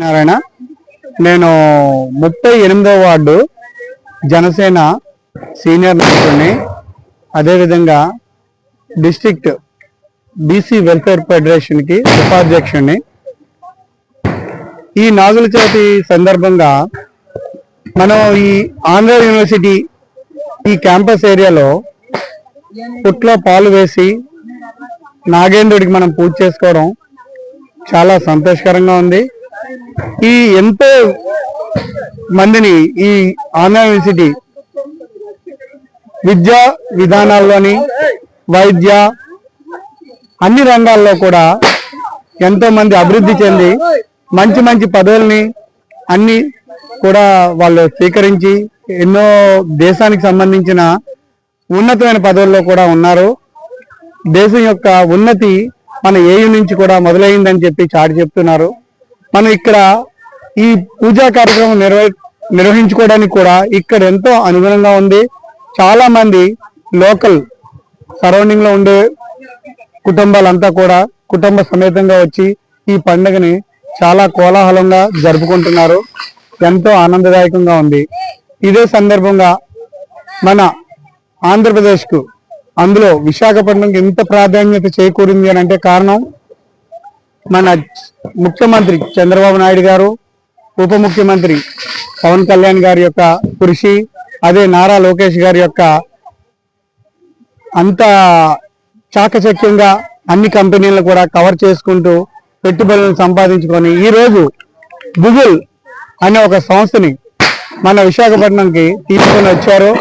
నారాయణ, నేను 38వ ward Janasena senior నాయకుడిని, అదేవిధంగా డిస్ట్రిక్ట్ బీసీ వెల్ఫేర్ ఫెడరేషన్కి ఉపాధ్యక్షుడిని. ఈ నాగుల చవితి సందర్భంగా మనం ఈ ఆంధ్ర యూనివర్సిటీ ఈ క్యాంపస్ ఏరియాలో పుట్లో పాలు వేసి నాగేంద్రుడికి మనం పూజ చేసుకోవడం చాలా సంతోషకరంగా ఉంది. ఈ ఎంతో మందిని ఈ ఆంధ్ర యూనివర్సిటీ విద్యా విధానాల్లోని వైద్య అన్ని రంగాల్లో కూడా ఎంతో మంది అభివృద్ధి చెంది మంచి మంచి పదవుల్ని అన్ని కూడా వాళ్ళు స్వీకరించి ఎన్నో దేశానికి సంబంధించిన ఉన్నతమైన పదవుల్లో కూడా ఉన్నారు. దేశం యొక్క ఉన్నతి మన ఏయు నుంచి కూడా మొదలైందని చెప్పి చాటి చెప్తున్నారు. మనం ఇక్కడ ఈ పూజా కార్యక్రమం నిర్వహించుకోవడానికి కూడా ఇక్కడ ఎంతో అనుగుణంగా ఉంది. చాలా మంది లోకల్ సరౌండింగ్ లో ఉండే కుటుంబాలంతా కూడా కుటుంబ సమేతంగా వచ్చి ఈ పండుగని చాలా కోలాహలంగా జరుపుకుంటున్నారు. ఎంతో ఆనందదాయకంగా ఉంది. ఇదే సందర్భంగా మన ఆంధ్రప్రదేశ్కు, అందులో విశాఖపట్నంకి ఎంత ప్రాధాన్యత చేకూరింది అని అంటే కారణం మన ముఖ్యమంత్రి చంద్రబాబు నాయుడు గారు, ఉప ముఖ్యమంత్రి పవన్ కళ్యాణ్ గారి యొక్క కృషి, అదే నారా లోకేష్ గారి యొక్క అంత చాకచక్యంగా అన్ని కంపెనీలను కూడా కవర్ చేసుకుంటూ పెట్టుబడులను సంపాదించుకొని ఈరోజు గూగుల్ అనే ఒక సంస్థని మన విశాఖపట్నంకి తీసుకొని వచ్చారు.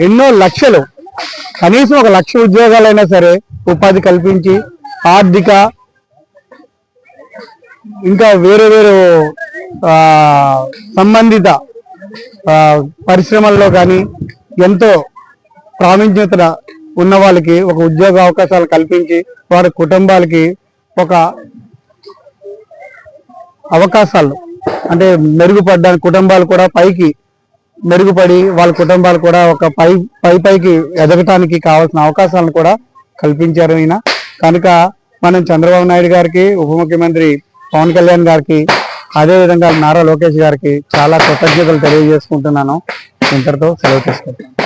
ఎన్నో లక్షలు, కనీసం 1,00,000 ఉద్యోగాలైనా సరే ఉపాధి కల్పించి ఆర్థిక ఇంకా వేరే సంబంధిత పరిశ్రమల్లో కానీ ఎంతో ప్రావీణ్యత ఉన్న వాళ్ళకి ఒక ఉద్యోగ అవకాశాలు కల్పించి వారి కుటుంబాలకి ఒక అవకాశాలు అంటే మెరుగుపడ్డానికి, కుటుంబాలు కూడా పైకి మెరుగుపడి వాళ్ళ కుటుంబాలు కూడా ఒక పైకి ఎదగటానికి కావాల్సిన అవకాశాలను కూడా కల్పించారు ఈయన. కనుక మనం చంద్రబాబు నాయుడు గారికి, ఉప ముఖ్యమంత్రి పవన్ కళ్యాణ్ గారికి, అదేవిధంగా నారా లోకేష్ గారికి చాలా కృతజ్ఞతలు తెలియజేసుకుంటున్నాను. ఇంతటితో సెలవు తీసుకుంటాను.